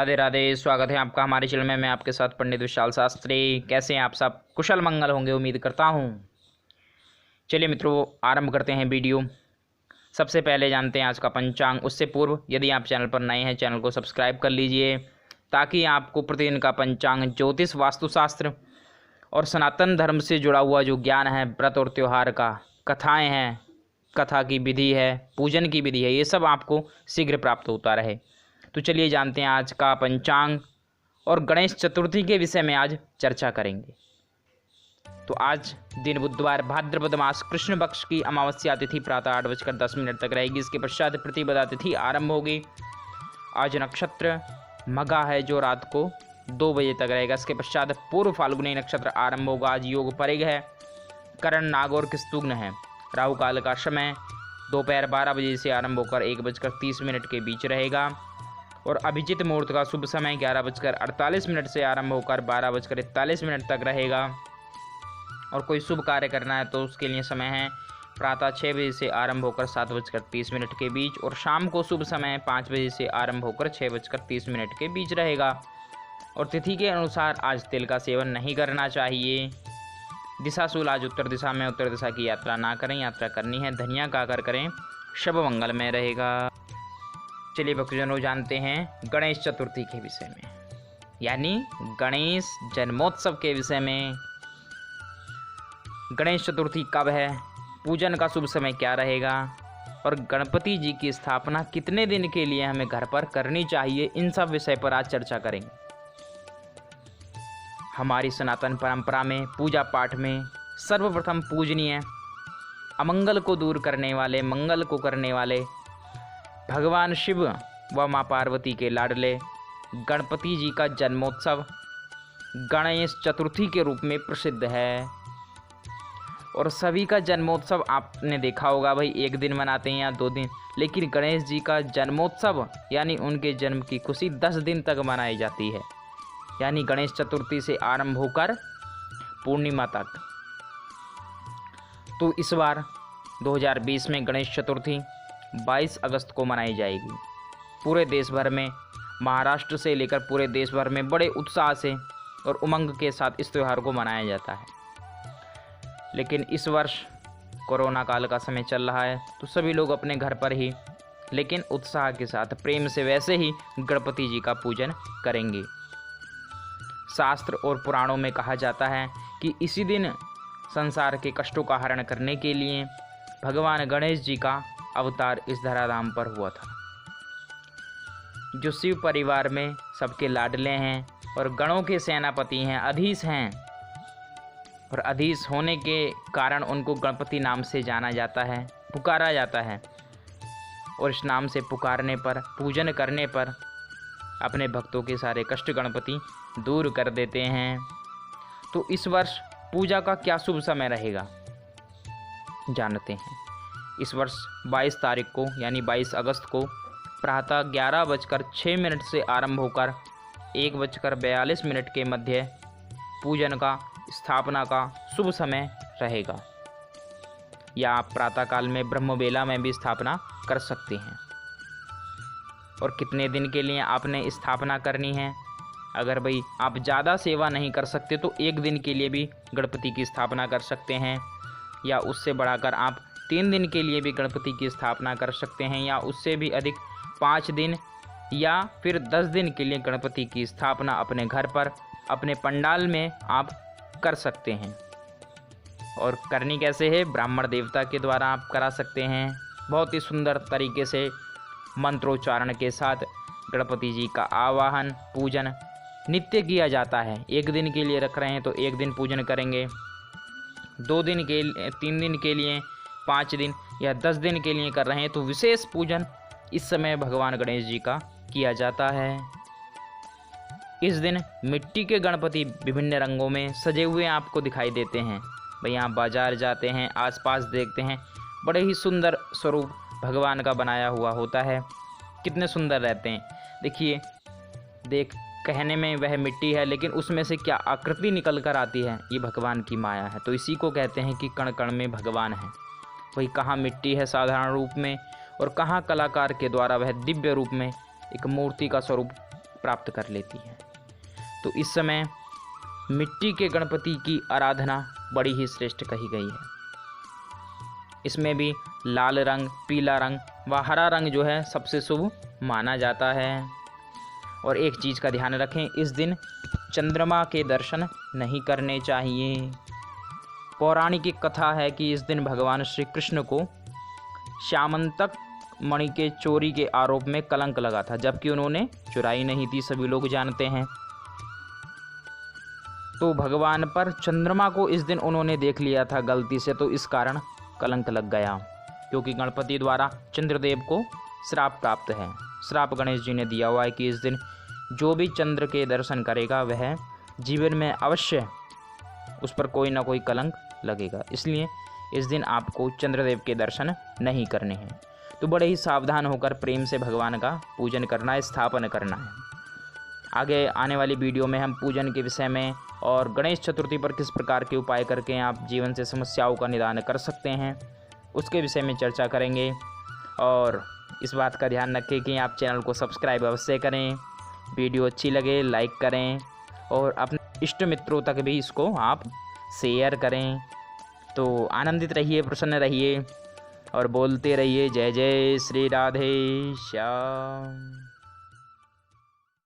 राधे राधे। स्वागत है आपका हमारे चैनल में। मैं आपके साथ पंडित विशाल शास्त्री। कैसे हैं आप सब? कुशल मंगल होंगे उम्मीद करता हूं। चलिए मित्रों, आरंभ करते हैं वीडियो। सबसे पहले जानते हैं आज का पंचांग। उससे पूर्व यदि आप चैनल पर नए हैं, चैनल को सब्सक्राइब कर लीजिए ताकि आपको प्रतिदिन का पंचांग, ज्योतिष, वास्तुशास्त्र और सनातन धर्म से जुड़ा हुआ जो ज्ञान है, व्रत और त्यौहार का, कथाएँ हैं, कथा की विधि है, पूजन की विधि है, ये सब आपको शीघ्र प्राप्त होता रहे। तो चलिए जानते हैं आज का पंचांग और गणेश चतुर्थी के विषय में आज चर्चा करेंगे। तो आज दिन बुधवार, भाद्रपद मास कृष्ण पक्ष की अमावस्या तिथि प्रातः 8:10 तक रहेगी। इसके पश्चात प्रतिपदा तिथि आरंभ होगी। आज नक्षत्र मघा है जो रात को 2 बजे तक रहेगा। इसके पश्चात पूर्व फाल्गुनी नक्षत्र आरंभ होगा। आज योग परिग है, करण, नाग और किस्तुग्न है। राहु काल का समय दोपहर 12 बजे से आरंभ होकर 1:30 के बीच रहेगा और अभिजित मुहूर्त का शुभ समय 11:48 से आरंभ होकर 12:41 तक रहेगा। और कोई शुभ कार्य करना है तो उसके लिए समय है प्रातः 6 बजे से आरंभ होकर 7:30 के बीच और शाम को शुभ समय 5 बजे से आरंभ होकर 6:30 के बीच रहेगा। और तिथि के अनुसार आज तिल का सेवन नहीं करना चाहिए। दिशाशूल आज उत्तर दिशा में, उत्तर दिशा की यात्रा ना करें। यात्रा करनी है धनिया खाकर करें, शुभ मंगल में रहेगा। चलिए भक्तजनों, जानते हैं गणेश चतुर्थी के विषय में, यानी गणेश जन्मोत्सव के विषय में। गणेश चतुर्थी कब है, पूजन का शुभ समय क्या रहेगा और गणपति जी की स्थापना कितने दिन के लिए हमें घर पर करनी चाहिए, इन सब विषय पर आज चर्चा करेंगे। हमारी सनातन परंपरा में पूजा पाठ में सर्वप्रथम पूजनीय, अमंगल को दूर करने वाले, मंगल को करने वाले भगवान शिव व माँ पार्वती के लाडले गणपति जी का जन्मोत्सव गणेश चतुर्थी के रूप में प्रसिद्ध है। और सभी का जन्मोत्सव आपने देखा होगा भाई, एक दिन मनाते हैं या 2 दिन, लेकिन गणेश जी का जन्मोत्सव यानी उनके जन्म की खुशी 10 दिन तक मनाई जाती है, यानी गणेश चतुर्थी से आरंभ होकर पूर्णिमा तक। तो इस बार 2020 में गणेश चतुर्थी 22 अगस्त को मनाई जाएगी। पूरे देश भर में, महाराष्ट्र से लेकर पूरे देश भर में बड़े उत्साह से और उमंग के साथ इस त्यौहार को मनाया जाता है। लेकिन इस वर्ष कोरोना काल का समय चल रहा है तो सभी लोग अपने घर पर ही, लेकिन उत्साह के साथ, प्रेम से वैसे ही गणपति जी का पूजन करेंगे। शास्त्र और पुराणों में कहा जाता है कि इसी दिन संसार के कष्टों का हरण करने के लिए भगवान गणेश जी का अवतार इस धराधाम पर हुआ था, जो शिव परिवार में सबके लाडले हैं और गणों के सेनापति हैं, अधीश हैं। और अधीश होने के कारण उनको गणपति नाम से जाना जाता है, पुकारा जाता है। और इस नाम से पुकारने पर, पूजन करने पर अपने भक्तों के सारे कष्ट गणपति दूर कर देते हैं। तो इस वर्ष पूजा का क्या शुभ समय रहेगा, जानते हैं। इस वर्ष 22 तारीख को यानी 22 अगस्त को प्रातः 11:06 से आरंभ होकर 1:42 के मध्य पूजन का, स्थापना का शुभ समय रहेगा। या आप प्रातःकाल में ब्रह्मबेला में भी स्थापना कर सकते हैं। और कितने दिन के लिए आपने स्थापना करनी है? अगर भाई आप ज़्यादा सेवा नहीं कर सकते तो 1 दिन के लिए भी गणपति की स्थापना कर सकते हैं, या उससे बढ़ाकर आप 3 दिन के लिए भी गणपति की स्थापना कर सकते हैं, या उससे भी अधिक 5 दिन या फिर 10 दिन के लिए गणपति की स्थापना अपने घर पर, अपने पंडाल में आप कर सकते हैं। और करनी कैसे है? ब्राह्मण देवता के द्वारा आप करा सकते हैं। बहुत ही सुंदर तरीके से मंत्रोच्चारण के साथ गणपति जी का आवाहन, पूजन नित्य किया जाता है। 1 दिन के लिए रख रहे हैं तो 1 दिन पूजन करेंगे, 2 दिन के लिए, 3 दिन के लिए, 5 दिन या 10 दिन के लिए कर रहे हैं तो विशेष पूजन इस समय भगवान गणेश जी का किया जाता है। इस दिन मिट्टी के गणपति विभिन्न रंगों में सजे हुए आपको दिखाई देते हैं। भाई आप बाजार जाते हैं, आसपास देखते हैं, बड़े ही सुंदर स्वरूप भगवान का बनाया हुआ होता है, कितने सुंदर रहते हैं। देखिए, कहने में वह मिट्टी है लेकिन उसमें से क्या आकृति निकल कर आती है, ये भगवान की माया है। तो इसी को कहते हैं कि कण कण में भगवान है। वही कहाँ मिट्टी है साधारण रूप में और कहाँ कलाकार के द्वारा वह दिव्य रूप में एक मूर्ति का स्वरूप प्राप्त कर लेती है। तो इस समय मिट्टी के गणपति की आराधना बड़ी ही श्रेष्ठ कही गई है। इसमें भी लाल रंग, पीला रंग व हरा रंग जो है सबसे शुभ माना जाता है। और एक चीज़ का ध्यान रखें, इस दिन चंद्रमा के दर्शन नहीं करने चाहिए। पौराणिक एक कथा है कि इस दिन भगवान श्री कृष्ण को श्यामंतक मणि के चोरी के आरोप में कलंक लगा था, जबकि उन्होंने चुराई नहीं थी, सभी लोग जानते हैं। तो भगवान पर चंद्रमा को इस दिन उन्होंने देख लिया था गलती से, तो इस कारण कलंक लग गया, क्योंकि गणपति द्वारा चंद्रदेव को श्राप प्राप्त है। श्राप गणेश जी ने दिया हुआ है कि इस दिन जो भी चंद्र के दर्शन करेगा वह जीवन में अवश्य उस पर कोई ना कोई कलंक लगेगा। इसलिए इस दिन आपको चंद्रदेव के दर्शन नहीं करने हैं। तो बड़े ही सावधान होकर प्रेम से भगवान का पूजन करना है, स्थापन करना है। आगे आने वाली वीडियो में हम पूजन के विषय में और गणेश चतुर्थी पर किस प्रकार के उपाय करके आप जीवन से समस्याओं का निदान कर सकते हैं उसके विषय में चर्चा करेंगे। और इस बात का ध्यान रखें कि आप चैनल को सब्सक्राइब अवश्य करें, वीडियो अच्छी लगे लाइक करें और अपने इष्ट मित्रों तक भी इसको आप शेयर करें। तो आनंदित रहिए, प्रसन्न रहिए और बोलते रहिए जय जय श्री राधे श्याम।